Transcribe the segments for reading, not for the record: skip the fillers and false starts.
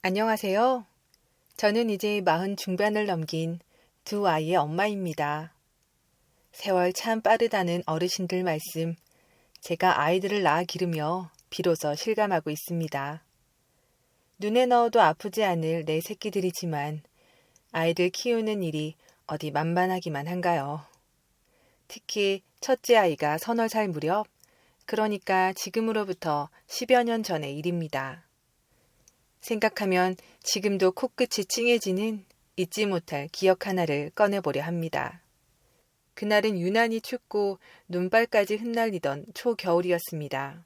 안녕하세요. 저는 이제 40 중반을 넘긴 두 아이의 엄마입니다. 세월 참 빠르다는 어르신들 말씀, 제가 아이들을 낳아 기르며 비로소 실감하고 있습니다. 눈에 넣어도 아프지 않을 내 새끼들이지만 아이들 키우는 일이 어디 만만하기만 한가요. 특히 첫째 아이가 30살 무렵, 그러니까 지금으로부터 10여 년 전의 일입니다. 생각하면 지금도 코끝이 찡해지는 잊지 못할 기억 하나를 꺼내보려 합니다. 그날은 유난히 춥고 눈발까지 흩날리던 초겨울이었습니다.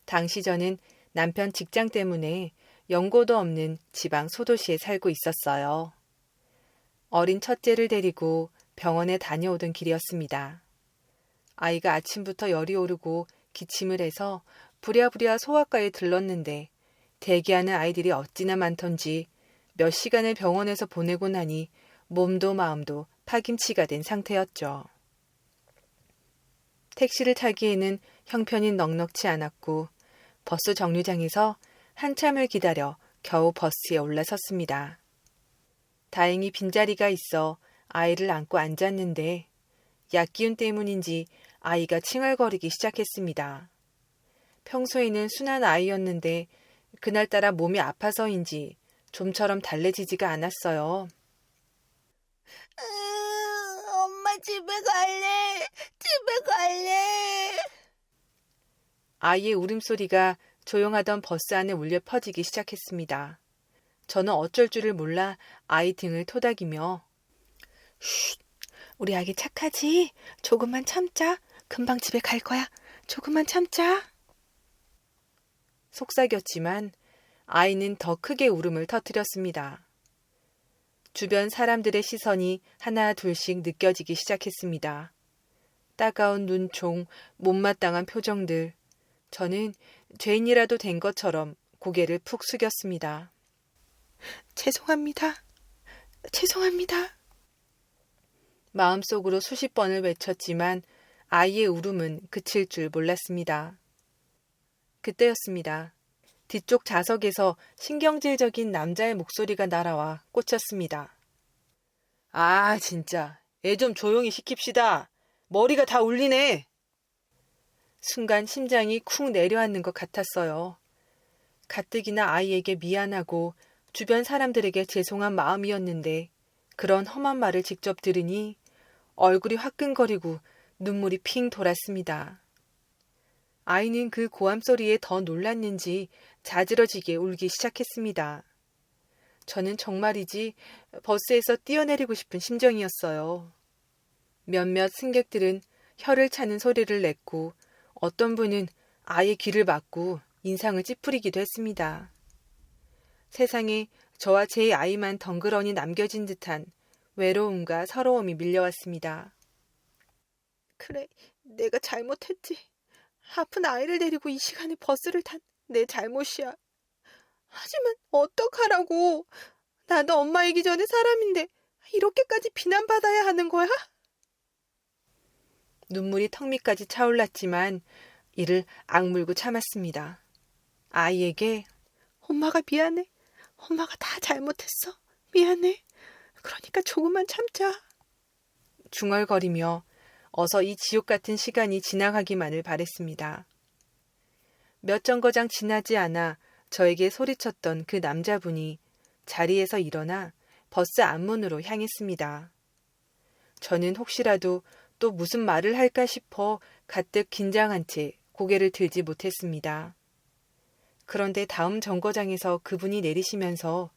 당시 저는 남편 직장 때문에 연고도 없는 지방 소도시에 살고 있었어요. 어린 첫째를 데리고 병원에 다녀오던 길이었습니다. 아이가 아침부터 열이 오르고 기침을 해서 부랴부랴 소아과에 들렀는데 대기하는 아이들이 어찌나 많던지 몇 시간을 병원에서 보내고 나니 몸도 마음도 파김치가 된 상태였죠. 택시를 타기에는 형편이 넉넉치 않았고 버스 정류장에서 한참을 기다려 겨우 버스에 올라섰습니다. 다행히 빈자리가 있어 아이를 안고 앉았는데 약기운 때문인지 아이가 칭얼거리기 시작했습니다. 평소에는 순한 아이였는데 그날따라 몸이 아파서인지 좀처럼 달래지지가 않았어요. 엄마 집에 갈래. 집에 갈래. 아이의 울음소리가 조용하던 버스 안에 울려 퍼지기 시작했습니다. 저는 어쩔 줄을 몰라 아이 등을 토닥이며 쉿, 우리 아기 착하지? 조금만 참자. 금방 집에 갈 거야. 조금만 참자. 속삭였지만 아이는 더 크게 울음을 터뜨렸습니다. 주변 사람들의 시선이 하나 둘씩 느껴지기 시작했습니다. 따가운 눈총, 못마땅한 표정들. 저는 죄인이라도 된 것처럼 고개를 푹 숙였습니다. 죄송합니다. 죄송합니다. 마음속으로 수십 번을 외쳤지만 아이의 울음은 그칠 줄 몰랐습니다. 그때였습니다. 뒤쪽 좌석에서 신경질적인 남자의 목소리가 날아와 꽂혔습니다. 아, 진짜. 애 좀 조용히 시킵시다. 머리가 다 울리네. 순간 심장이 쿵 내려앉는 것 같았어요. 가뜩이나 아이에게 미안하고 주변 사람들에게 죄송한 마음이었는데 그런 험한 말을 직접 들으니 얼굴이 화끈거리고 눈물이 핑 돌았습니다. 아이는 그 고함 소리에 더 놀랐는지 자지러지게 울기 시작했습니다. 저는 정말이지 버스에서 뛰어내리고 싶은 심정이었어요. 몇몇 승객들은 혀를 차는 소리를 냈고 어떤 분은 아이의 귀를 막고 인상을 찌푸리기도 했습니다. 세상에 저와 제 아이만 덩그러니 남겨진 듯한 외로움과 서러움이 밀려왔습니다. 그래, 내가 잘못했지. 아픈 아이를 데리고 이 시간에 버스를 탄 내 잘못이야. 하지만 어떡하라고. 나도 엄마이기 전에 사람인데 이렇게까지 비난받아야 하는 거야? 눈물이 턱 밑까지 차올랐지만 이를 악물고 참았습니다. 아이에게 엄마가 미안해. 엄마가 다 잘못했어. 미안해. 그러니까 조금만 참자. 중얼거리며 어서 이 지옥 같은 시간이 지나가기만을 바랬습니다. 몇 정거장 지나지 않아 저에게 소리쳤던 그 남자분이 자리에서 일어나 버스 앞문으로 향했습니다. 저는 혹시라도 또 무슨 말을 할까 싶어 가뜩 긴장한 채 고개를 들지 못했습니다. 그런데 다음 정거장에서 그분이 내리시면서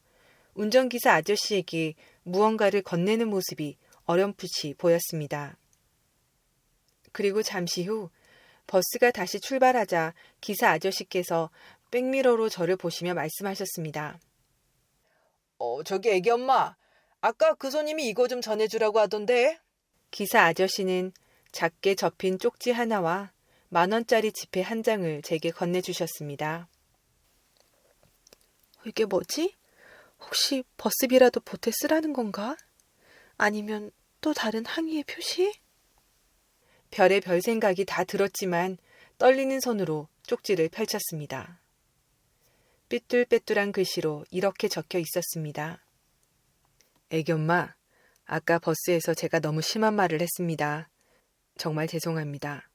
운전기사 아저씨에게 무언가를 건네는 모습이 어렴풋이 보였습니다. 그리고 잠시 후 버스가 다시 출발하자 기사 아저씨께서 백미러로 저를 보시며 말씀하셨습니다. 저기 애기 엄마, 아까 그 손님이 이거 좀 전해주라고 하던데? 기사 아저씨는 작게 접힌 쪽지 하나와 10,000원짜리 지폐 한 장을 제게 건네주셨습니다. 이게 뭐지? 혹시 버스비라도 보태 쓰라는 건가? 아니면 또 다른 항의의 표시? 별의 생각이 다 들었지만 떨리는 손으로 쪽지를 펼쳤습니다. 삐뚤빼뚤한 글씨로 이렇게 적혀 있었습니다. 애견마, 아까 버스에서 제가 너무 심한 말을 했습니다. 정말 죄송합니다.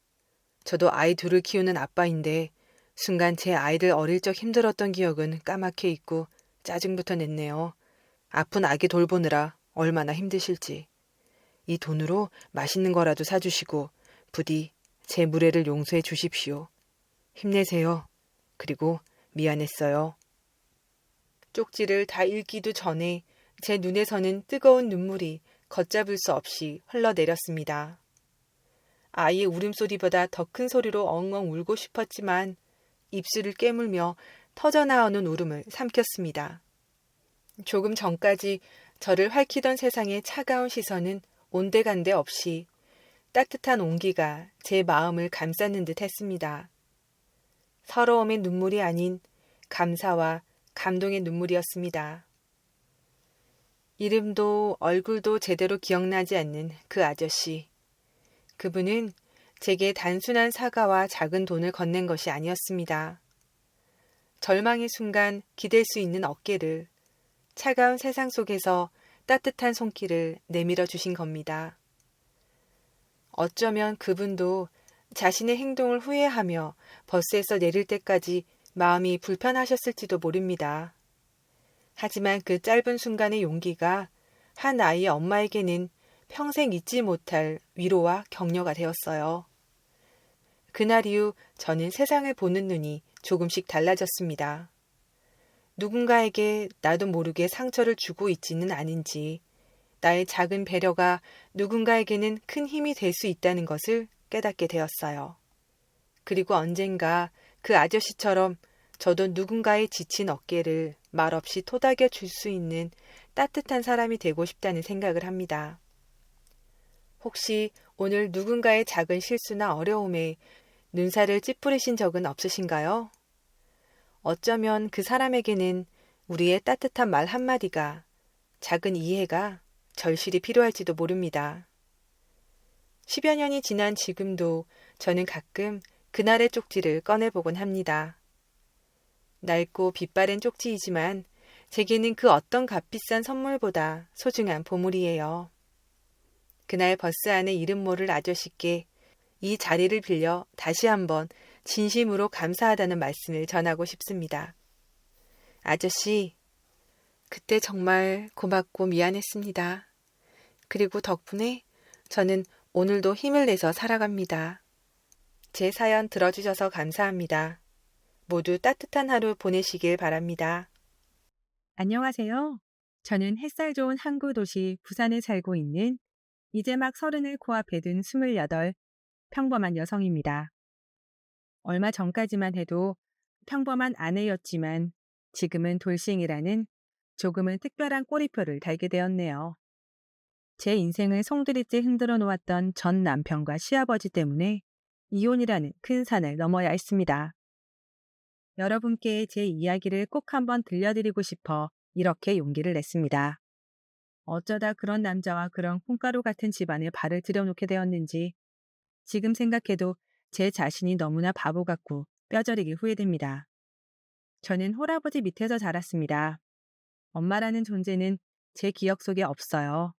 저도 아이 둘을 키우는 아빠인데 순간 제 아이들 어릴 적 힘들었던 기억은 까맣게 잊고 짜증부터 냈네요. 아픈 아기 돌보느라 얼마나 힘드실지. 이 돈으로 맛있는 거라도 사주시고 부디 제 무례를 용서해 주십시오. 힘내세요. 그리고 미안했어요. 쪽지를 다 읽기도 전에 제 눈에서는 뜨거운 눈물이 걷잡을 수 없이 흘러내렸습니다. 아이의 울음소리보다 더 큰 소리로 엉엉 울고 싶었지만 입술을 깨물며 터져나오는 울음을 삼켰습니다. 조금 전까지 저를 활키던 세상의 차가운 시선은 온데간데 없이 따뜻한 온기가 제 마음을 감쌌는 듯 했습니다. 서러움의 눈물이 아닌 감사와 감동의 눈물이었습니다. 이름도 얼굴도 제대로 기억나지 않는 그 아저씨. 그분은 제게 단순한 사과와 작은 돈을 건넨 것이 아니었습니다. 절망의 순간 기댈 수 있는 어깨를, 차가운 세상 속에서 따뜻한 손길을 내밀어 주신 겁니다. 어쩌면 그분도 자신의 행동을 후회하며 버스에서 내릴 때까지 마음이 불편하셨을지도 모릅니다. 하지만 그 짧은 순간의 용기가 한 아이의 엄마에게는 평생 잊지 못할 위로와 격려가 되었어요. 그날 이후 저는 세상을 보는 눈이 조금씩 달라졌습니다. 누군가에게 나도 모르게 상처를 주고 있지는 않은지, 나의 작은 배려가 누군가에게는 큰 힘이 될 수 있다는 것을 깨닫게 되었어요. 그리고 언젠가 그 아저씨처럼 저도 누군가의 지친 어깨를 말없이 토닥여 줄 수 있는 따뜻한 사람이 되고 싶다는 생각을 합니다. 혹시 오늘 누군가의 작은 실수나 어려움에 눈살을 찌푸리신 적은 없으신가요? 어쩌면 그 사람에게는 우리의 따뜻한 말 한마디가, 작은 이해가 절실히 필요할지도 모릅니다. 10여 년이 지난 지금도 저는 가끔 그날의 쪽지를 꺼내보곤 합니다. 낡고 빛바랜 쪽지이지만 제게는 그 어떤 값비싼 선물보다 소중한 보물이에요. 그날 버스 안에 이름 모를 아저씨께 이 자리를 빌려 다시 한번 진심으로 감사하다는 말씀을 전하고 싶습니다. 아저씨, 그때 정말 고맙고 미안했습니다. 그리고 덕분에 저는 오늘도 힘을 내서 살아갑니다. 제 사연 들어주셔서 감사합니다. 모두 따뜻한 하루 보내시길 바랍니다. 안녕하세요. 저는 햇살 좋은 항구 도시 부산에 살고 있는 이제 막 30을 코앞에 둔 28 평범한 여성입니다. 얼마 전까지만 해도 평범한 아내였지만 지금은 돌싱이라는 조금은 특별한 꼬리표를 달게 되었네요. 제 인생을 송두리째 흔들어 놓았던 전 남편과 시아버지 때문에 이혼이라는 큰 산을 넘어야 했습니다. 여러분께 제 이야기를 꼭 한번 들려드리고 싶어 이렇게 용기를 냈습니다. 어쩌다 그런 남자와 그런 콩가루 같은 집안에 발을 들여놓게 되었는지 지금 생각해도 제 자신이 너무나 바보 같고 뼈저리게 후회됩니다. 저는 홀아버지 밑에서 자랐습니다. 엄마라는 존재는 제 기억 속에 없어요.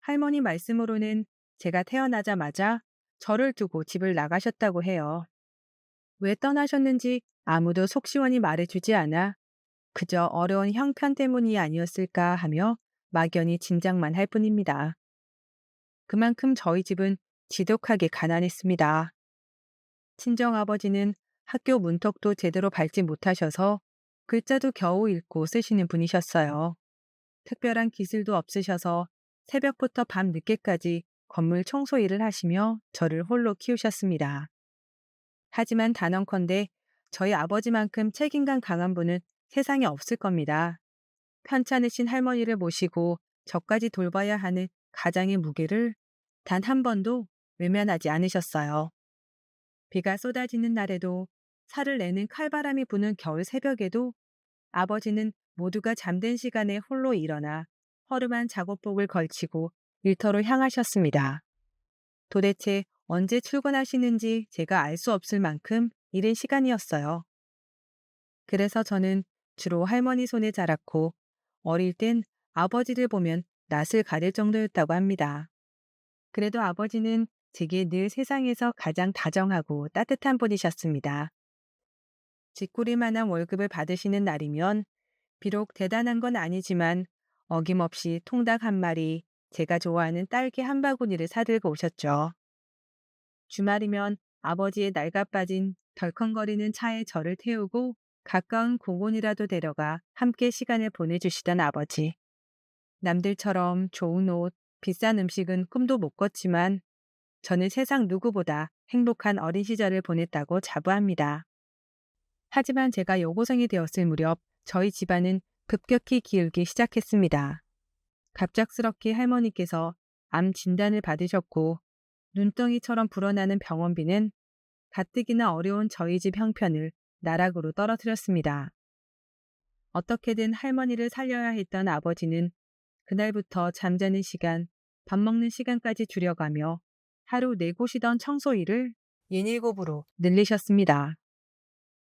할머니 말씀으로는 제가 태어나자마자 저를 두고 집을 나가셨다고 해요. 왜 떠나셨는지 아무도 속 시원히 말해주지 않아 그저 어려운 형편 때문이 아니었을까 하며 막연히 짐작만 할 뿐입니다. 그만큼 저희 집은 지독하게 가난했습니다. 친정아버지는 학교 문턱도 제대로 밟지 못하셔서 글자도 겨우 읽고 쓰시는 분이셨어요. 특별한 기술도 없으셔서 새벽부터 밤 늦게까지 건물 청소 일을 하시며 저를 홀로 키우셨습니다. 하지만 단언컨대 저희 아버지만큼 책임감 강한 분은 세상에 없을 겁니다. 편찮으신 할머니를 모시고 저까지 돌봐야 하는 가장의 무게를 단 한 번도 외면하지 않으셨어요. 비가 쏟아지는 날에도 살을 내는 칼바람이 부는 겨울 새벽에도 아버지는 모두가 잠든 시간에 홀로 일어나 허름한 작업복을 걸치고 일터로 향하셨습니다. 도대체 언제 출근하시는지 제가 알 수 없을 만큼 이른 시간이었어요. 그래서 저는 주로 할머니 손에 자랐고 어릴 땐 아버지를 보면 낯을 가릴 정도였다고 합니다. 그래도 아버지는 제게 늘 세상에서 가장 다정하고 따뜻한 분이셨습니다. 쥐꼬리만한 월급을 받으시는 날이면 비록 대단한 건 아니지만 어김없이 통닭 한 마리, 제가 좋아하는 딸기 한 바구니를 사들고 오셨죠. 주말이면 아버지의 낡아빠진 덜컹거리는 차에 저를 태우고 가까운 공원이라도 데려가 함께 시간을 보내주시던 아버지. 남들처럼 좋은 옷, 비싼 음식은 꿈도 못 꿨지만 저는 세상 누구보다 행복한 어린 시절을 보냈다고 자부합니다. 하지만 제가 여고생이 되었을 무렵 저희 집안은 급격히 기울기 시작했습니다. 갑작스럽게 할머니께서 암 진단을 받으셨고 눈덩이처럼 불어나는 병원비는 가뜩이나 어려운 저희 집 형편을 나락으로 떨어뜨렸습니다. 어떻게든 할머니를 살려야 했던 아버지는 그날부터 잠자는 시간, 밥 먹는 시간까지 줄여가며 하루 4곳이던 청소 일을 6곳으로 늘리셨습니다.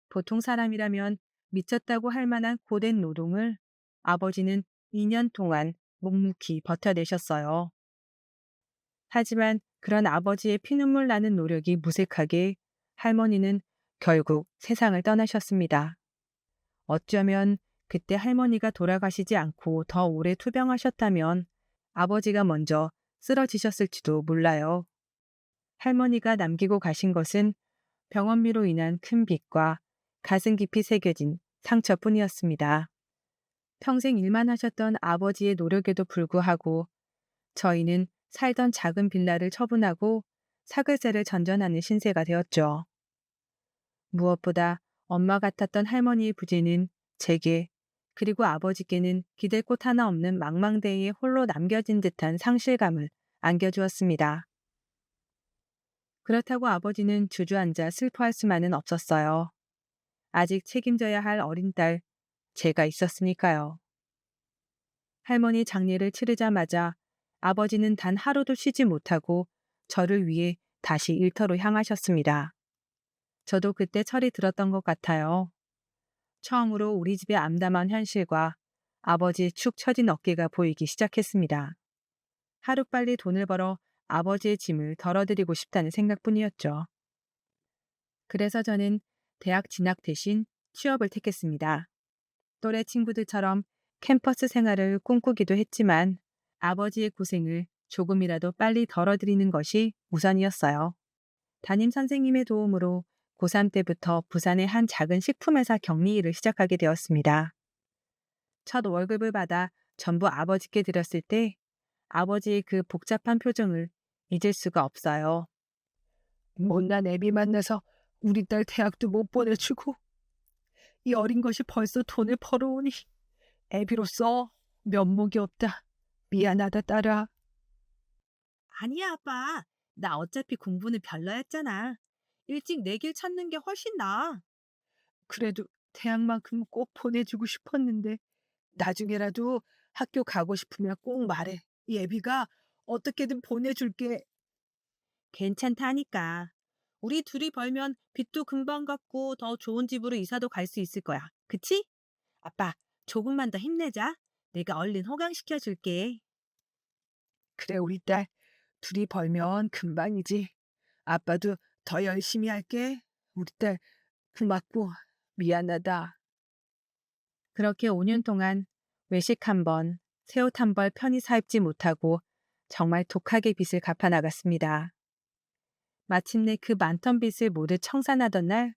보통 사람이라면 미쳤다고 할 만한 고된 노동을 아버지는 2년 동안 묵묵히 버텨내셨어요. 하지만 그런 아버지의 피눈물 나는 노력이 무색하게 할머니는 결국 세상을 떠나셨습니다. 어쩌면 그때 할머니가 돌아가시지 않고 더 오래 투병하셨다면 아버지가 먼저 쓰러지셨을지도 몰라요. 할머니가 남기고 가신 것은 병원비로 인한 큰 빚과 가슴 깊이 새겨진 상처뿐이었습니다. 평생 일만 하셨던 아버지의 노력에도 불구하고 저희는 살던 작은 빌라를 처분하고 사글세를 전전하는 신세가 되었죠. 무엇보다 엄마 같았던 할머니의 부재는 제게 그리고 아버지께는 기댈 곳 하나 없는 망망대해에 홀로 남겨진 듯한 상실감을 안겨주었습니다. 그렇다고 아버지는 주저앉아 슬퍼할 수만은 없었어요. 아직 책임져야 할 어린 딸, 제가 있었으니까요. 할머니 장례를 치르자마자 아버지는 단 하루도 쉬지 못하고 저를 위해 다시 일터로 향하셨습니다. 저도 그때 철이 들었던 것 같아요. 처음으로 우리 집의 암담한 현실과 아버지의 축 처진 어깨가 보이기 시작했습니다. 하루빨리 돈을 벌어 아버지의 짐을 덜어드리고 싶다는 생각뿐이었죠. 그래서 저는 대학 진학 대신 취업을 택했습니다. 또래 친구들처럼 캠퍼스 생활을 꿈꾸기도 했지만 아버지의 고생을 조금이라도 빨리 덜어드리는 것이 우선이었어요. 담임 선생님의 도움으로 고3 때부터 부산의 한 작은 식품회사 격리 일을 시작하게 되었습니다. 첫 월급을 받아 전부 아버지께 드렸을 때 아버지의 그 복잡한 표정을 잊을 수가 없어요. 못난 애비 만나서 우리 딸 대학도 못 보내주고 이 어린 것이 벌써 돈을 벌어오니 애비로서 면목이 없다. 미안하다 딸아. 아니야, 아빠. 나 어차피 공부는 별로였잖아. 일찍 내 길 찾는 게 훨씬 나아. 그래도 대학만큼 꼭 보내주고 싶었는데 나중에라도 학교 가고 싶으면 꼭 말해. 이 애비가 어떻게든 보내줄게. 괜찮다니까. 우리 둘이 벌면 빚도 금방 갚고 더 좋은 집으로 이사도 갈 수 있을 거야. 그치? 아빠, 조금만 더 힘내자. 내가 얼른 호강시켜 줄게. 그래 우리 딸 둘이 벌면 금방이지. 아빠도 더 열심히 할게. 우리 딸 고맙고 미안하다. 그렇게 5년 동안 외식 한 번, 새 옷 한 벌 편히 사 입지 못하고 정말 독하게 빚을 갚아 나갔습니다. 마침내 그 많던 빚을 모두 청산하던 날,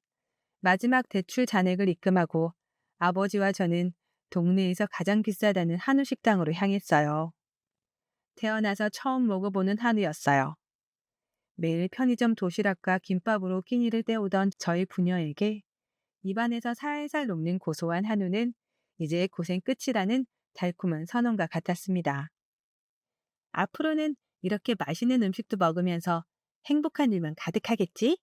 마지막 대출 잔액을 입금하고 아버지와 저는 동네에서 가장 비싸다는 한우 식당으로 향했어요. 태어나서 처음 먹어보는 한우였어요. 매일 편의점 도시락과 김밥으로 끼니를 때우던 저희 부녀에게 입안에서 살살 녹는 고소한 한우는 이제 고생 끝이라는 달콤한 선언과 같았습니다. 앞으로는 이렇게 맛있는 음식도 먹으면서 행복한 일만 가득하겠지?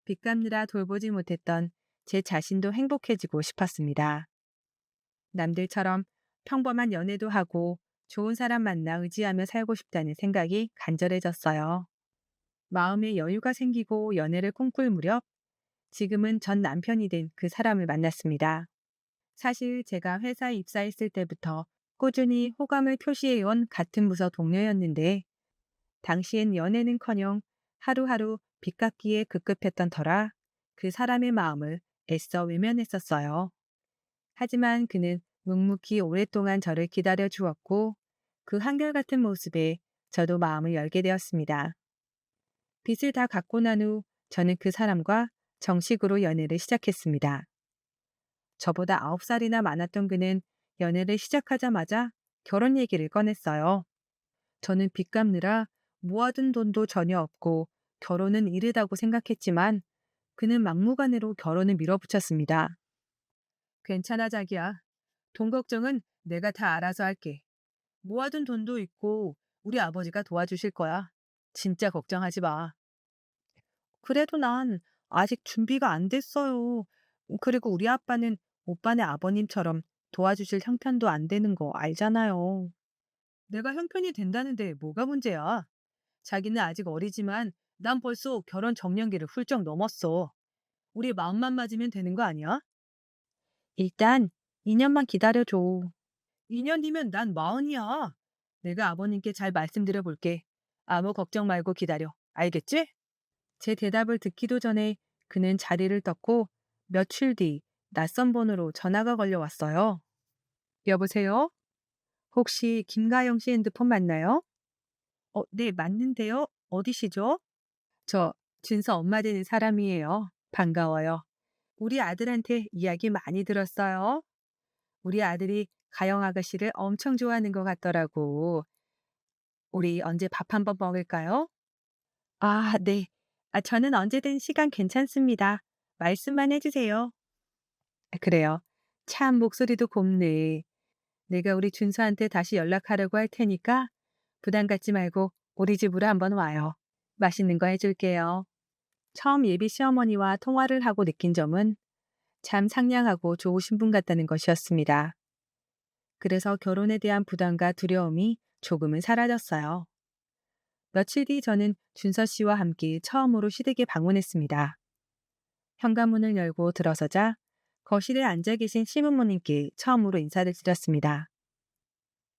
빚 갚느라 돌보지 못했던 제 자신도 행복해지고 싶었습니다. 남들처럼 평범한 연애도 하고 좋은 사람 만나 의지하며 살고 싶다는 생각이 간절해졌어요. 마음에 여유가 생기고 연애를 꿈꿀 무렵 지금은 전 남편이 된 그 사람을 만났습니다. 사실 제가 회사에 입사했을 때부터 꾸준히 호감을 표시해온 같은 부서 동료였는데 당시엔 연애는커녕 하루하루 빚갚기에 급급했던 터라 그 사람의 마음을 애써 외면했었어요. 하지만 그는 묵묵히 오랫동안 저를 기다려 주었고 그 한결같은 모습에 저도 마음을 열게 되었습니다. 빚을 다 갚고 난 후 저는 그 사람과 정식으로 연애를 시작했습니다. 저보다 9살이나 많았던 그는 연애를 시작하자마자 결혼 얘기를 꺼냈어요. 저는 빚 갚느라 모아둔 돈도 전혀 없고 결혼은 이르다고 생각했지만 그는 막무가내로 결혼을 밀어붙였습니다. 괜찮아, 자기야. 돈 걱정은 내가 다 알아서 할게. 모아둔 돈도 있고 우리 아버지가 도와주실 거야. 진짜 걱정하지 마. 그래도 난 아직 준비가 안 됐어요. 그리고 우리 아빠는 오빠네 아버님처럼 도와주실 형편도 안 되는 거 알잖아요. 내가 형편이 된다는데 뭐가 문제야? 자기는 아직 어리지만 난 벌써 결혼 정년기를 훌쩍 넘었어. 우리 마음만 맞으면 되는 거 아니야? 일단 2년만 기다려줘. 2년 뒤면 난 40이야. 내가 아버님께 잘 말씀드려 볼게. 아무 걱정 말고 기다려. 알겠지? 제 대답을 듣기도 전에 그는 자리를 떴고 며칠 뒤 낯선 번호로 전화가 걸려왔어요. 여보세요? 혹시 김가영 씨 핸드폰 맞나요? 네, 맞는데요. 어디시죠? 저 준서 엄마 되는 사람이에요. 반가워요. 우리 아들한테 이야기 많이 들었어요. 우리 아들이 가영 아가씨를 엄청 좋아하는 것 같더라고. 우리 언제 밥 한번 먹을까요? 아, 네. 저는 언제든 시간 괜찮습니다. 말씀만 해주세요. 그래요. 참 목소리도 곱네. 내가 우리 준서한테 다시 연락하려고 할 테니까 부담 갖지 말고 우리 집으로 한번 와요. 맛있는 거 해줄게요. 처음 예비 시어머니와 통화를 하고 느낀 점은 참 상냥하고 좋으신 분 같다는 것이었습니다. 그래서 결혼에 대한 부담과 두려움이 조금은 사라졌어요. 며칠 뒤 저는 준서 씨와 함께 처음으로 시댁에 방문했습니다. 현관문을 열고 들어서자 거실에 앉아 계신 시부모님께 처음으로 인사를 드렸습니다.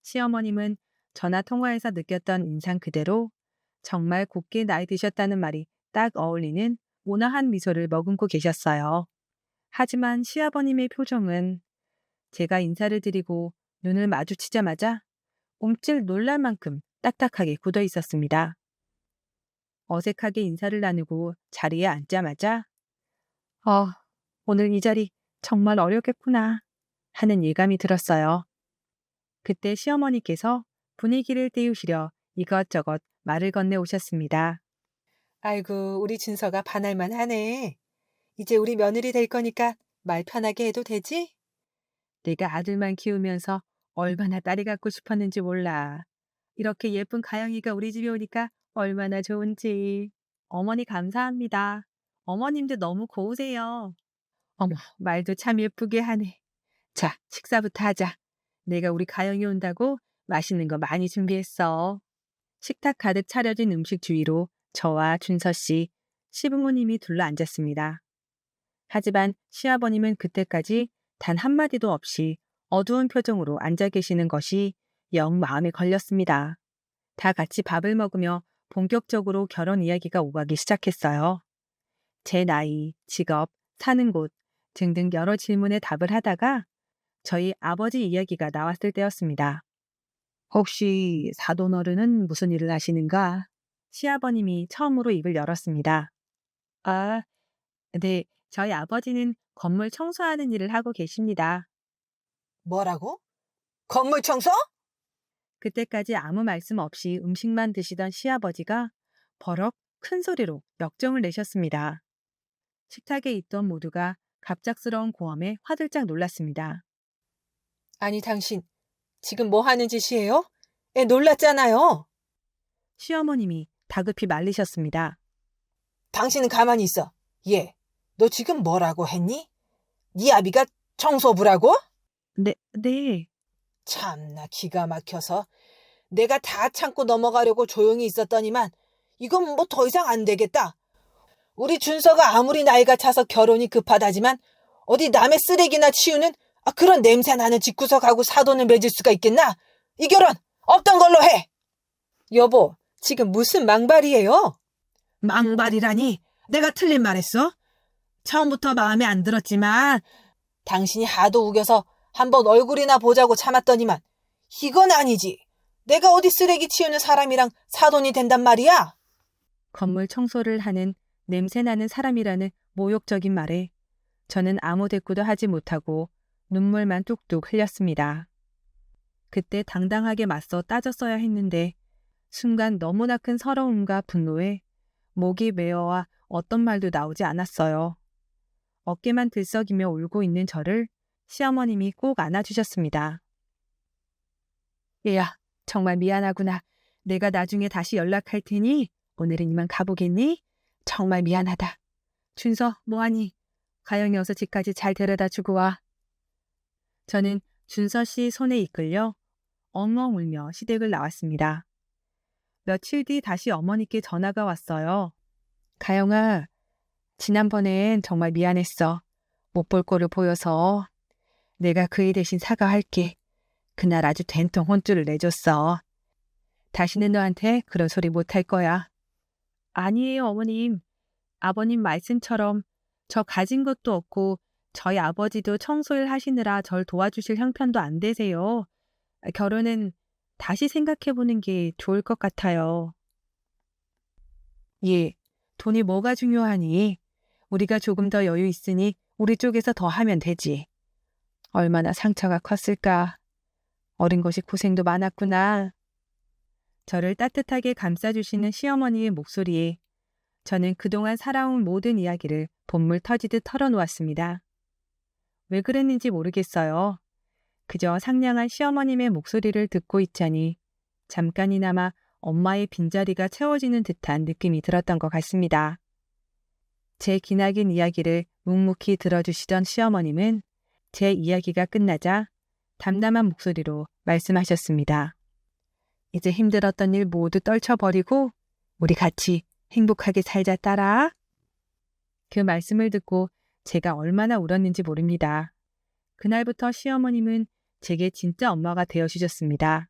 시어머님은 전화 통화에서 느꼈던 인상 그대로 정말 곱게 나이 드셨다는 말이 딱 어울리는 온화한 미소를 머금고 계셨어요. 하지만 시아버님의 표정은 제가 인사를 드리고 눈을 마주치자마자 움찔 놀랄 만큼 딱딱하게 굳어 있었습니다. 어색하게 인사를 나누고 자리에 앉자마자 오늘 이 자리 정말 어렵겠구나 하는 예감이 들었어요. 그때 시어머니께서 분위기를 띄우시려 이것저것 말을 건네 오셨습니다. 아이고, 우리 준서가 반할만 하네. 이제 우리 며느리 될 거니까 말 편하게 해도 되지? 내가 아들만 키우면서 얼마나 딸이 갖고 싶었는지 몰라. 이렇게 예쁜 가영이가 우리 집에 오니까 얼마나 좋은지. 어머니 감사합니다. 어머님도 너무 고우세요. 어머, 말도 참 예쁘게 하네. 자, 식사부터 하자. 내가 우리 가영이 온다고 맛있는 거 많이 준비했어. 식탁 가득 차려진 음식 주위로 저와 준서 씨, 시부모님이 둘러 앉았습니다. 하지만 시아버님은 그때까지 단 한마디도 없이 어두운 표정으로 앉아 계시는 것이 영 마음에 걸렸습니다. 다 같이 밥을 먹으며 본격적으로 결혼 이야기가 오가기 시작했어요. 제 나이, 직업, 사는 곳 등등 여러 질문에 답을 하다가 저희 아버지 이야기가 나왔을 때였습니다. 혹시 사돈어른은 무슨 일을 하시는가? 시아버님이 처음으로 입을 열었습니다. 아, 네, 저희 아버지는 건물 청소하는 일을 하고 계십니다. 뭐라고? 건물 청소? 그때까지 아무 말씀 없이 음식만 드시던 시아버지가 버럭 큰 소리로 역정을 내셨습니다. 식탁에 있던 모두가 갑작스러운 고함에 화들짝 놀랐습니다. 아니, 당신 지금 뭐 하는 짓이에요? 애 놀랐잖아요. 시어머님이 다급히 말리셨습니다. 당신은 가만히 있어. 얘, 너 지금 뭐라고 했니? 네 아비가 청소부라고? 네. 참나 기가 막혀서 내가 다 참고 넘어가려고 조용히 있었더니만 이건 뭐 더 이상 안 되겠다. 우리 준서가 아무리 나이가 차서 결혼이 급하다지만 어디 남의 쓰레기나 치우는 그런 냄새 나는 집구석하고 사돈을 맺을 수가 있겠나? 이 결혼 없던 걸로 해. 여보, 지금 무슨 망발이에요? 망발이라니? 내가 틀린 말했어? 처음부터 마음에 안 들었지만 당신이 하도 우겨서 한번 얼굴이나 보자고 참았더니만 이건 아니지. 내가 어디 쓰레기 치우는 사람이랑 사돈이 된단 말이야? 건물 청소를 하는 냄새나는 사람이라는 모욕적인 말에 저는 아무 대꾸도 하지 못하고 눈물만 뚝뚝 흘렸습니다. 그때 당당하게 맞서 따졌어야 했는데 순간 너무나 큰 서러움과 분노에 목이 메어와 어떤 말도 나오지 않았어요. 어깨만 들썩이며 울고 있는 저를 시어머님이 꼭 안아주셨습니다. 얘야, 정말 미안하구나. 내가 나중에 다시 연락할 테니 오늘은 이만 가보겠니? 정말 미안하다. 준서, 뭐하니? 가영이 어서 집까지 잘 데려다 주고 와. 저는 준서 씨 손에 이끌려 엉엉 울며 시댁을 나왔습니다. 며칠 뒤 다시 어머니께 전화가 왔어요. 가영아, 지난번엔 정말 미안했어. 못 볼 꼴을 보여서 내가 그이 대신 사과할게. 그날 아주 된통 혼쭐을 내줬어. 다시는 너한테 그런 소리 못할 거야. 아니에요, 어머님. 아버님 말씀처럼 저 가진 것도 없고 저희 아버지도 청소일 하시느라 절 도와주실 형편도 안 되세요. 결혼은 다시 생각해보는 게 좋을 것 같아요. 예, 돈이 뭐가 중요하니? 우리가 조금 더 여유 있으니 우리 쪽에서 더 하면 되지. 얼마나 상처가 컸을까. 어린 것이 고생도 많았구나. 저를 따뜻하게 감싸주시는 시어머니의 목소리에 저는 그동안 살아온 모든 이야기를 본물 터지듯 털어놓았습니다. 왜 그랬는지 모르겠어요. 그저 상냥한 시어머님의 목소리를 듣고 있자니 잠깐이나마 엄마의 빈자리가 채워지는 듯한 느낌이 들었던 것 같습니다. 제 기나긴 이야기를 묵묵히 들어주시던 시어머님은 제 이야기가 끝나자 담담한 목소리로 말씀하셨습니다. 이제 힘들었던 일 모두 떨쳐버리고 우리 같이 행복하게 살자, 딸아. 그 말씀을 듣고 제가 얼마나 울었는지 모릅니다. 그날부터 시어머님은 제게 진짜 엄마가 되어주셨습니다.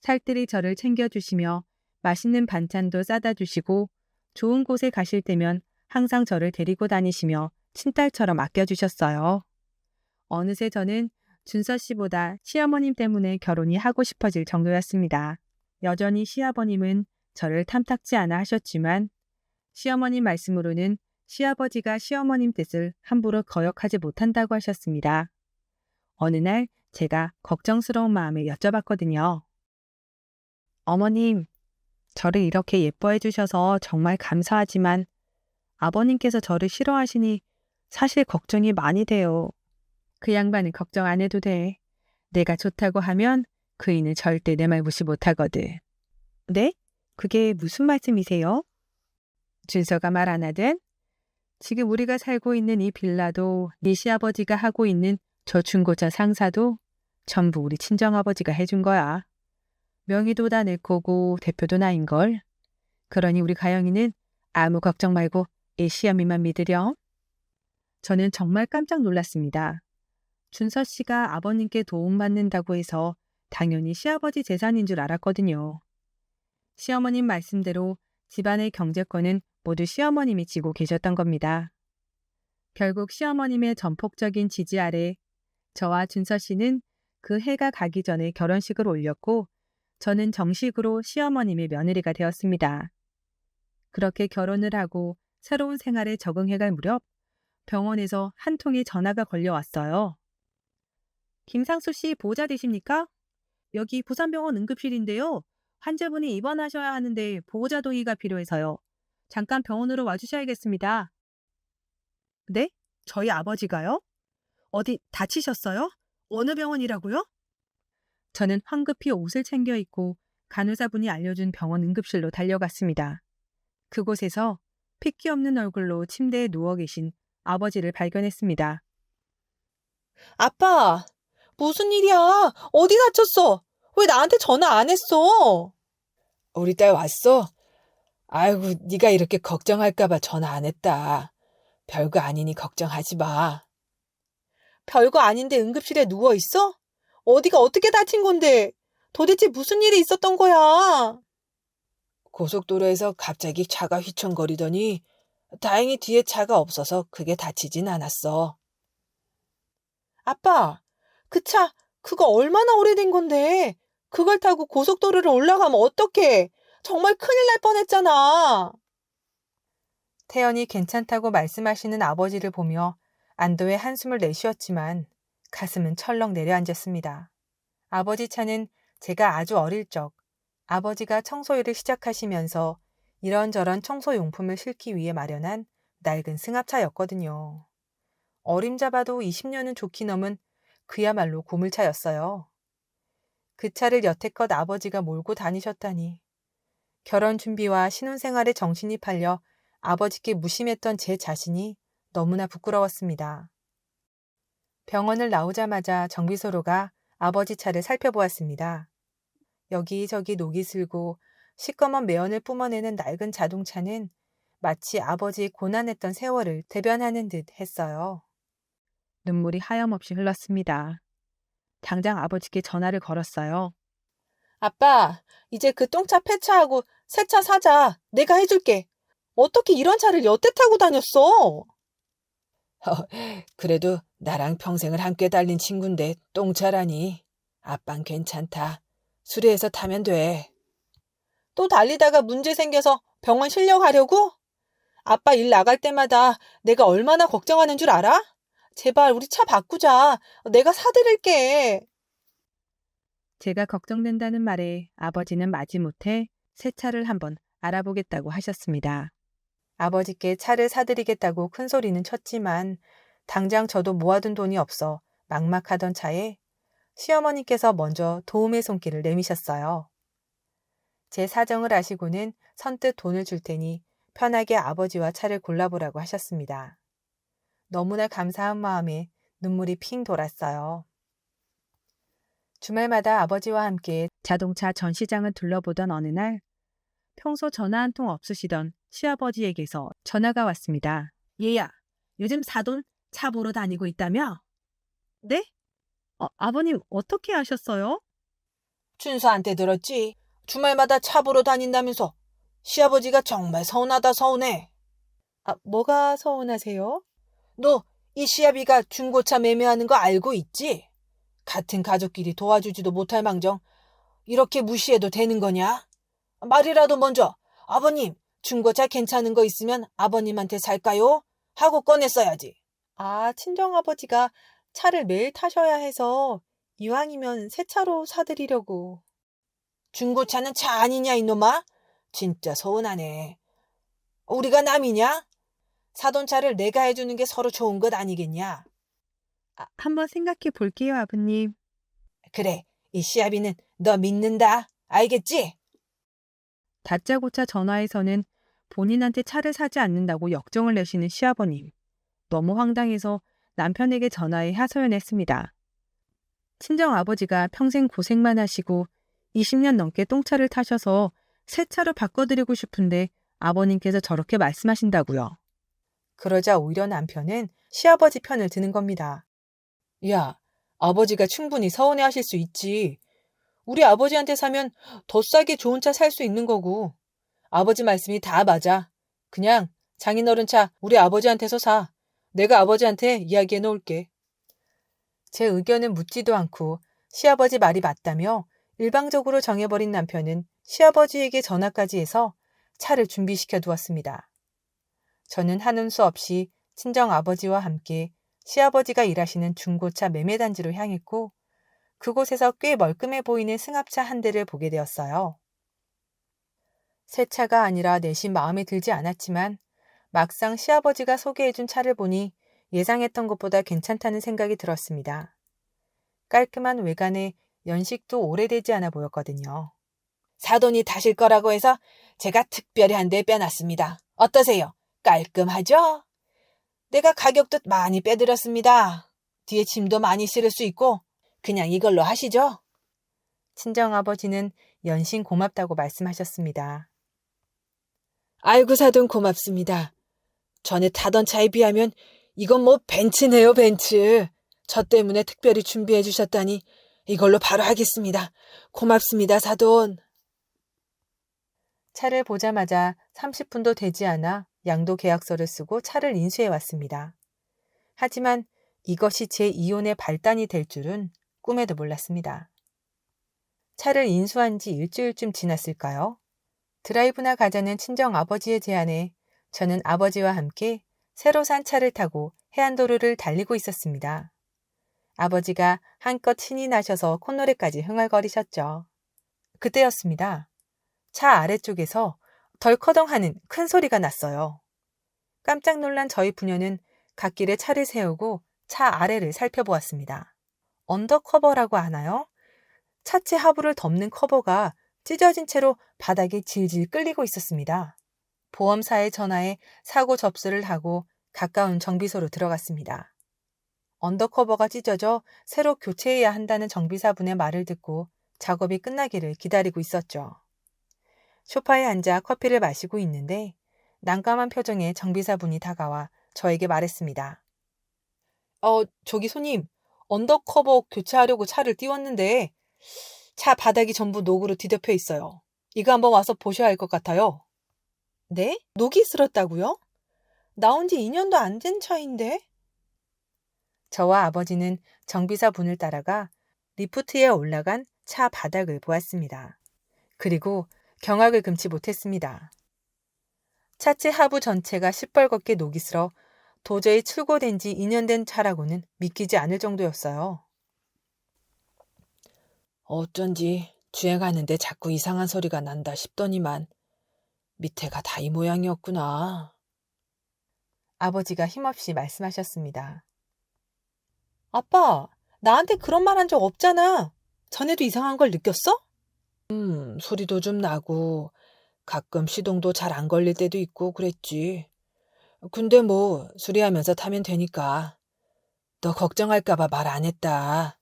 살뜰히 저를 챙겨주시며 맛있는 반찬도 싸다 주시고 좋은 곳에 가실 때면 항상 저를 데리고 다니시며 친딸처럼 아껴주셨어요. 어느새 저는 준서 씨보다 시어머님 때문에 결혼이 하고 싶어질 정도였습니다. 여전히 시아버님은 저를 탐탁지 않아 하셨지만 시어머님 말씀으로는 시아버지가 시어머님 뜻을 함부로 거역하지 못한다고 하셨습니다. 어느 날 제가 걱정스러운 마음에 여쭤봤거든요. 어머님, 저를 이렇게 예뻐해 주셔서 정말 감사하지만 아버님께서 저를 싫어하시니 사실 걱정이 많이 돼요. 그 양반은 걱정 안 해도 돼. 내가 좋다고 하면 그이는 절대 내 말 무시 못하거든. 네? 그게 무슨 말씀이세요? 준서가 말 안 하든 지금 우리가 살고 있는 이 빌라도 네 시아버지가 하고 있는 저 중고차 상사도 전부 우리 친정아버지가 해준 거야. 명의도 다 내 거고 대표도 나인걸. 그러니 우리 가영이는 아무 걱정 말고 이 시어미만 믿으렴. 저는 정말 깜짝 놀랐습니다. 준서 씨가 아버님께 도움받는다고 해서 당연히 시아버지 재산인 줄 알았거든요. 시어머님 말씀대로 집안의 경제권은 모두 시어머님이 지고 계셨던 겁니다. 결국 시어머님의 전폭적인 지지 아래 저와 준서 씨는 그 해가 가기 전에 결혼식을 올렸고 저는 정식으로 시어머님의 며느리가 되었습니다. 그렇게 결혼을 하고 새로운 생활에 적응해갈 무렵 병원에서 한 통의 전화가 걸려왔어요. 김상수 씨 보호자 되십니까? 여기 부산병원 응급실인데요. 환자분이 입원하셔야 하는데 보호자 동의가 필요해서요. 잠깐 병원으로 와주셔야겠습니다. 네? 저희 아버지가요? 어디 다치셨어요? 어느 병원이라고요? 저는 황급히 옷을 챙겨 입고 간호사분이 알려준 병원 응급실로 달려갔습니다. 그곳에서 핏기 없는 얼굴로 침대에 누워 계신 아버지를 발견했습니다. 아빠, 무슨 일이야? 어디 다쳤어? 왜 나한테 전화 안 했어? 우리 딸 왔어? 아이고, 네가 이렇게 걱정할까 봐 전화 안 했다. 별거 아니니 걱정하지 마. 별거 아닌데 응급실에 누워있어? 어디가 어떻게 다친 건데? 도대체 무슨 일이 있었던 거야? 고속도로에서 갑자기 차가 휘청거리더니 다행히 뒤에 차가 없어서 크게 다치진 않았어. 아빠, 그 차, 그거 얼마나 오래된 건데? 그걸 타고 고속도로를 올라가면 어떡해? 정말 큰일 날 뻔했잖아. 태연이 괜찮다고 말씀하시는 아버지를 보며 안도의 한숨을 내쉬었지만 가슴은 철렁 내려앉았습니다. 아버지 차는 제가 아주 어릴 적 아버지가 청소일을 시작하시면서 이런저런 청소용품을 싣기 위해 마련한 낡은 승합차였거든요. 어림잡아도 20년은 좋게 넘은 그야말로 고물차였어요. 그 차를 여태껏 아버지가 몰고 다니셨다니. 결혼 준비와 신혼생활에 정신이 팔려 아버지께 무심했던 제 자신이 너무나 부끄러웠습니다. 병원을 나오자마자 정비소로가 아버지 차를 살펴보았습니다. 여기저기 녹이 슬고 시꺼먼 매연을 뿜어내는 낡은 자동차는 마치 아버지의 고난했던 세월을 대변하는 듯 했어요. 눈물이 하염없이 흘렀습니다. 당장 아버지께 전화를 걸었어요. 아빠, 이제 그 똥차 폐차하고 새 차 사자. 내가 해줄게. 어떻게 이런 차를 여태 타고 다녔어? 그래도 나랑 평생을 함께 달린 친구인데 똥차라니. 아빤 괜찮다. 수리해서 타면 돼. 또 달리다가 문제 생겨서 병원 실려가려고? 아빠 일 나갈 때마다 내가 얼마나 걱정하는 줄 알아? 제발 우리 차 바꾸자. 내가 사드릴게. 제가 걱정된다는 말에 아버지는 마지못해 새 차를 한번 알아보겠다고 하셨습니다. 아버지께 차를 사드리겠다고 큰 소리는 쳤지만 당장 저도 모아둔 돈이 없어 막막하던 차에 시어머니께서 먼저 도움의 손길을 내미셨어요. 제 사정을 아시고는 선뜻 돈을 줄 테니 편하게 아버지와 차를 골라보라고 하셨습니다. 너무나 감사한 마음에 눈물이 핑 돌았어요. 주말마다 아버지와 함께 자동차 전시장을 둘러보던 어느 날 평소 전화 한 통 없으시던 시아버지에게서 전화가 왔습니다. 얘야, 요즘 사돈 차 보러 다니고 있다며? 네? 아버님 어떻게 아셨어요? 춘수한테 들었지. 주말마다 차 보러 다닌다면서. 시아버지가 정말 서운하다 서운해. 뭐가 서운하세요? 너 이 시아비가 중고차 매매하는 거 알고 있지? 같은 가족끼리 도와주지도 못할 망정 이렇게 무시해도 되는 거냐? 말이라도 먼저 아버님 중고차 괜찮은 거 있으면 아버님한테 살까요? 하고 꺼냈어야지. 친정아버지가 차를 매일 타셔야 해서 이왕이면 새 차로 사드리려고. 중고차는 차 아니냐 이놈아? 진짜 서운하네. 우리가 남이냐? 사돈차를 내가 해주는 게 서로 좋은 것 아니겠냐? 한번 생각해 볼게요, 아버님. 그래, 이 시아비는 너 믿는다. 알겠지? 다짜고짜 전화에서는 본인한테 차를 사지 않는다고 역정을 내시는 시아버님. 너무 황당해서 남편에게 전화해 하소연했습니다. 친정아버지가 평생 고생만 하시고 20년 넘게 똥차를 타셔서 새 차로 바꿔드리고 싶은데 아버님께서 저렇게 말씀하신다고요. 그러자 오히려 남편은 시아버지 편을 드는 겁니다. 야, 아버지가 충분히 서운해하실 수 있지. 우리 아버지한테 사면 더 싸게 좋은 차 살 수 있는 거고. 아버지 말씀이 다 맞아. 그냥 장인어른 차 우리 아버지한테서 사. 내가 아버지한테 이야기해 놓을게. 제 의견은 묻지도 않고 시아버지 말이 맞다며 일방적으로 정해버린 남편은 시아버지에게 전화까지 해서 차를 준비시켜 두었습니다. 저는 하는 수 없이 친정 아버지와 함께 시아버지가 일하시는 중고차 매매단지로 향했고 그곳에서 꽤 멀끔해 보이는 승합차 한 대를 보게 되었어요. 새 차가 아니라 내심 마음에 들지 않았지만 막상 시아버지가 소개해준 차를 보니 예상했던 것보다 괜찮다는 생각이 들었습니다. 깔끔한 외관에 연식도 오래되지 않아 보였거든요. 사돈이 타실 거라고 해서 제가 특별히 한 대 빼놨습니다. 어떠세요? 깔끔하죠? 내가 가격도 많이 빼드렸습니다. 뒤에 짐도 많이 실을 수 있고 그냥 이걸로 하시죠. 친정아버지는 연신 고맙다고 말씀하셨습니다. 아이고 사돈 고맙습니다. 전에 타던 차에 비하면 이건 뭐 벤츠네요 벤츠. 저 때문에 특별히 준비해 주셨다니 이걸로 바로 하겠습니다. 고맙습니다, 사돈. 차를 보자마자 30분도 되지 않아 양도 계약서를 쓰고 차를 인수해 왔습니다. 하지만 이것이 제 이혼의 발단이 될 줄은 꿈에도 몰랐습니다. 차를 인수한 지 일주일쯤 지났을까요? 드라이브나 가자는 친정 아버지의 제안에 저는 아버지와 함께 새로 산 차를 타고 해안도로를 달리고 있었습니다. 아버지가 한껏 신이 나셔서 콧노래까지 흥얼거리셨죠. 그때였습니다. 차 아래쪽에서 덜커덩 하는 큰 소리가 났어요. 깜짝 놀란 저희 부녀는 갓길에 차를 세우고 차 아래를 살펴보았습니다. 언더커버라고 하나요? 차체 하부를 덮는 커버가 찢어진 채로 바닥에 질질 끌리고 있었습니다. 보험사에 전화해 사고 접수를 하고 가까운 정비소로 들어갔습니다. 언더커버가 찢어져 새로 교체해야 한다는 정비사분의 말을 듣고 작업이 끝나기를 기다리고 있었죠. 소파에 앉아 커피를 마시고 있는데 난감한 표정의 정비사분이 다가와 저에게 말했습니다. 저기 손님, 언더커버 교체하려고 차를 띄웠는데 차 바닥이 전부 녹으로 뒤덮여 있어요. 이거 한번 와서 보셔야 할 것 같아요. 네? 녹이 슬었다고요? 나온 지 2년도 안 된 차인데? 저와 아버지는 정비사 분을 따라가 리프트에 올라간 차 바닥을 보았습니다. 그리고 경악을 금치 못했습니다. 차체 하부 전체가 시뻘겋게 녹이 슬어 도저히 출고된 지 2년 된 차라고는 믿기지 않을 정도였어요. 어쩐지 주행하는데 자꾸 이상한 소리가 난다 싶더니만 밑에가 다 이 모양이었구나. 아버지가 힘없이 말씀하셨습니다. 아빠, 나한테 그런 말 한 적 없잖아. 전에도 이상한 걸 느꼈어? 소리도 좀 나고 가끔 시동도 잘 안 걸릴 때도 있고 그랬지. 근데 뭐 수리하면서 타면 되니까. 너 걱정할까 봐 말 안 했다.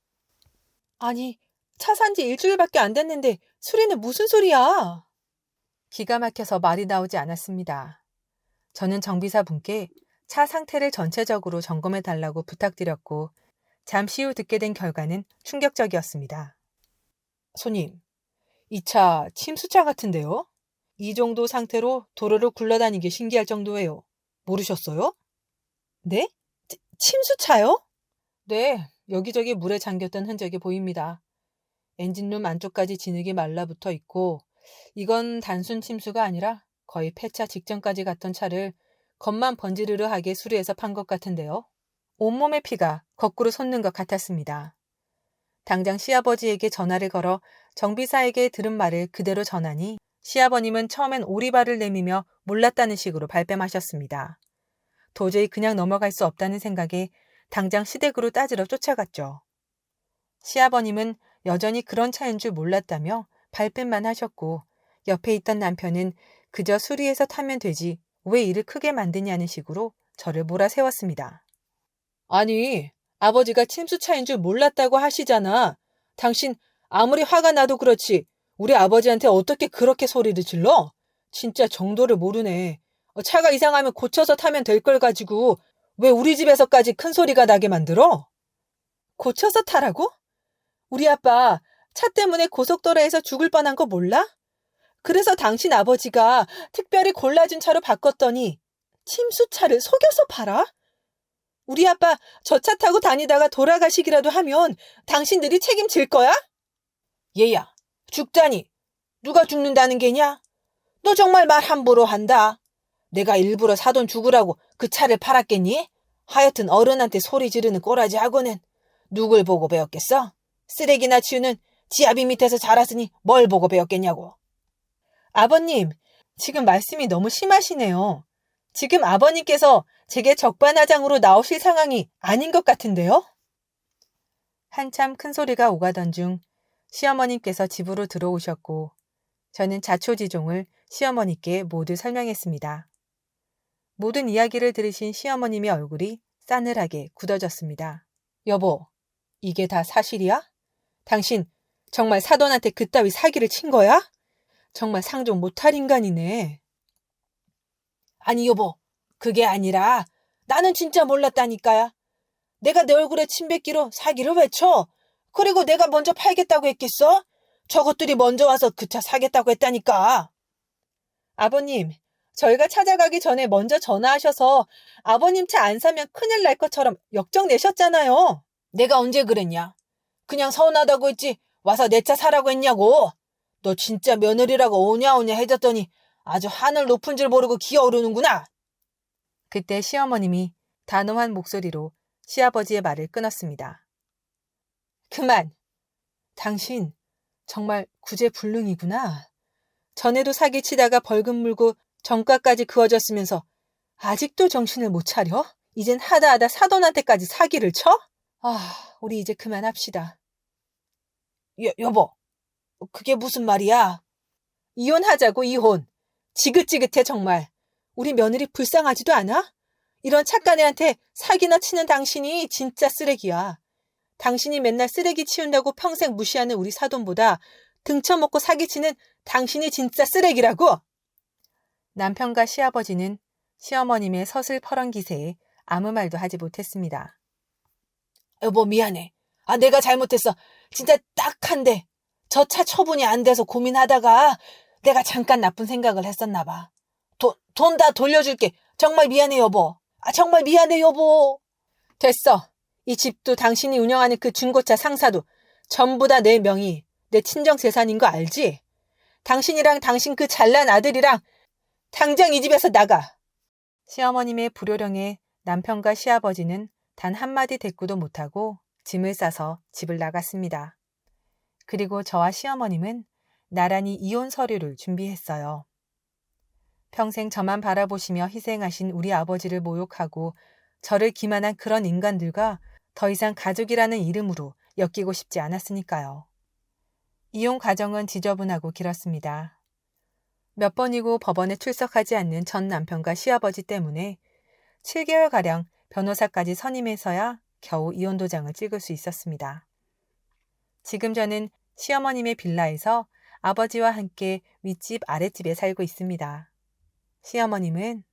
아니, 차 산 지 일주일밖에 안 됐는데 수리는 무슨 소리야? 기가 막혀서 말이 나오지 않았습니다. 저는 정비사 분께 차 상태를 전체적으로 점검해 달라고 부탁드렸고 잠시 후 듣게 된 결과는 충격적이었습니다. 손님, 이 차 침수차 같은데요? 이 정도 상태로 도로를 굴러다니기 신기할 정도예요. 모르셨어요? 네? 침수차요? 네, 여기저기 물에 잠겼던 흔적이 보입니다. 엔진룸 안쪽까지 진흙이 말라붙어 있고 이건 단순 침수가 아니라 거의 폐차 직전까지 갔던 차를 겉만 번지르르하게 수리해서 판 것 같은데요. 온몸의 피가 거꾸로 솟는 것 같았습니다. 당장 시아버지에게 전화를 걸어 정비사에게 들은 말을 그대로 전하니 시아버님은 처음엔 오리발을 내미며 몰랐다는 식으로 발뺌하셨습니다. 도저히 그냥 넘어갈 수 없다는 생각에 당장 시댁으로 따지러 쫓아갔죠. 시아버님은 여전히 그런 차인 줄 몰랐다며 발뺌만 하셨고 옆에 있던 남편은 그저 수리해서 타면 되지 왜 일을 크게 만드냐는 식으로 저를 몰아세웠습니다. 아니, 아버지가 침수차인 줄 몰랐다고 하시잖아. 당신 아무리 화가 나도 그렇지 우리 아버지한테 어떻게 그렇게 소리를 질러? 진짜 정도를 모르네. 차가 이상하면 고쳐서 타면 될 걸 가지고 왜 우리 집에서까지 큰 소리가 나게 만들어? 고쳐서 타라고? 우리 아빠 차 때문에 고속도로에서 죽을 뻔한 거 몰라? 그래서 당신 아버지가 특별히 골라준 차로 바꿨더니 침수차를 속여서 팔아? 우리 아빠 저 차 타고 다니다가 돌아가시기라도 하면 당신들이 책임질 거야? 얘야, 죽자니 누가 죽는다는 게냐? 너 정말 말 함부로 한다. 내가 일부러 사돈 죽으라고 그 차를 팔았겠니? 하여튼 어른한테 소리 지르는 꼬라지 하고는 누굴 보고 배웠겠어? 쓰레기나 치우는 지아비 밑에서 자랐으니 뭘 보고 배웠겠냐고. 아버님, 지금 말씀이 너무 심하시네요. 지금 아버님께서 제게 적반하장으로 나오실 상황이 아닌 것 같은데요? 한참 큰 소리가 오가던 중 시어머님께서 집으로 들어오셨고 저는 자초지종을 시어머니께 모두 설명했습니다. 모든 이야기를 들으신 시어머님의 얼굴이 싸늘하게 굳어졌습니다. 여보, 이게 다 사실이야? 당신 정말 사돈한테 그따위 사기를 친 거야? 정말 상종 못할 인간이네. 아니 여보, 그게 아니라 나는 진짜 몰랐다니까요. 내가 내 얼굴에 침 뱉기로 사기를 외쳐? 그리고 내가 먼저 팔겠다고 했겠어? 저것들이 먼저 와서 그 차 사겠다고 했다니까. 아버님, 저희가 찾아가기 전에 먼저 전화하셔서 아버님 차 안 사면 큰일 날 것처럼 역정 내셨잖아요. 내가 언제 그랬냐? 그냥 서운하다고 했지 와서 내 차 사라고 했냐고. 너 진짜 며느리라고 오냐오냐 해줬더니 아주 하늘 높은 줄 모르고 기어오르는구나. 그때 시어머님이 단호한 목소리로 시아버지의 말을 끊었습니다. 그만. 당신 정말 구제불능이구나. 전에도 사기치다가 벌금 물고 정가까지 그어졌으면서 아직도 정신을 못 차려? 이젠 하다하다 사돈한테까지 사기를 쳐? 우리 이제 그만합시다. 여보, 그게 무슨 말이야? 이혼하자고, 이혼. 지긋지긋해, 정말. 우리 며느리 불쌍하지도 않아? 이런 착한 애한테 사기나 치는 당신이 진짜 쓰레기야. 당신이 맨날 쓰레기 치운다고 평생 무시하는 우리 사돈보다 등쳐먹고 사기치는 당신이 진짜 쓰레기라고! 남편과 시아버지는 시어머님의 서슬퍼런 기세에 아무 말도 하지 못했습니다. 여보, 미안해. 내가 잘못했어. 진짜 딱한데 저 차 처분이 안 돼서 고민하다가 내가 잠깐 나쁜 생각을 했었나 봐. 돈 다 돌려줄게. 정말 미안해, 여보. 정말 미안해, 여보. 됐어. 이 집도 당신이 운영하는 그 중고차 상사도 전부 다 내 명의, 내 친정 재산인 거 알지? 당신이랑 당신 그 잘난 아들이랑 당장 이 집에서 나가. 시어머님의 불효령에 남편과 시아버지는 단 한마디 대꾸도 못하고 짐을 싸서 집을 나갔습니다. 그리고 저와 시어머님은 나란히 이혼 서류를 준비했어요. 평생 저만 바라보시며 희생하신 우리 아버지를 모욕하고 저를 기만한 그런 인간들과 더 이상 가족이라는 이름으로 엮이고 싶지 않았으니까요. 이혼 과정은 지저분하고 길었습니다. 몇 번이고 법원에 출석하지 않는 전 남편과 시아버지 때문에 7개월가량 변호사까지 선임해서야 겨우 이혼 도장을 찍을 수 있었습니다. 지금 저는 시어머님의 빌라에서 아버지와 함께 윗집 아랫집에 살고 있습니다. 시어머님은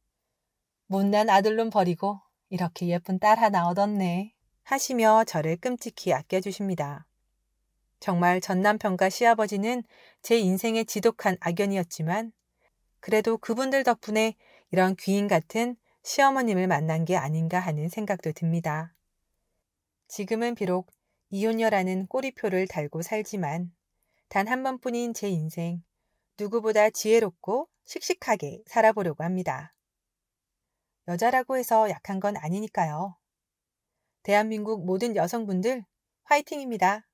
못난 아들놈 버리고 이렇게 예쁜 딸 하나 얻었네 하시며 저를 끔찍히 아껴주십니다. 정말 전 남편과 시아버지는 제 인생의 지독한 악연이었지만 그래도 그분들 덕분에 이런 귀인 같은 시어머님을 만난 게 아닌가 하는 생각도 듭니다. 지금은 비록 이혼녀라는 꼬리표를 달고 살지만 단 한 번뿐인 제 인생 누구보다 지혜롭고 씩씩하게 살아보려고 합니다. 여자라고 해서 약한 건 아니니까요. 대한민국 모든 여성분들 화이팅입니다.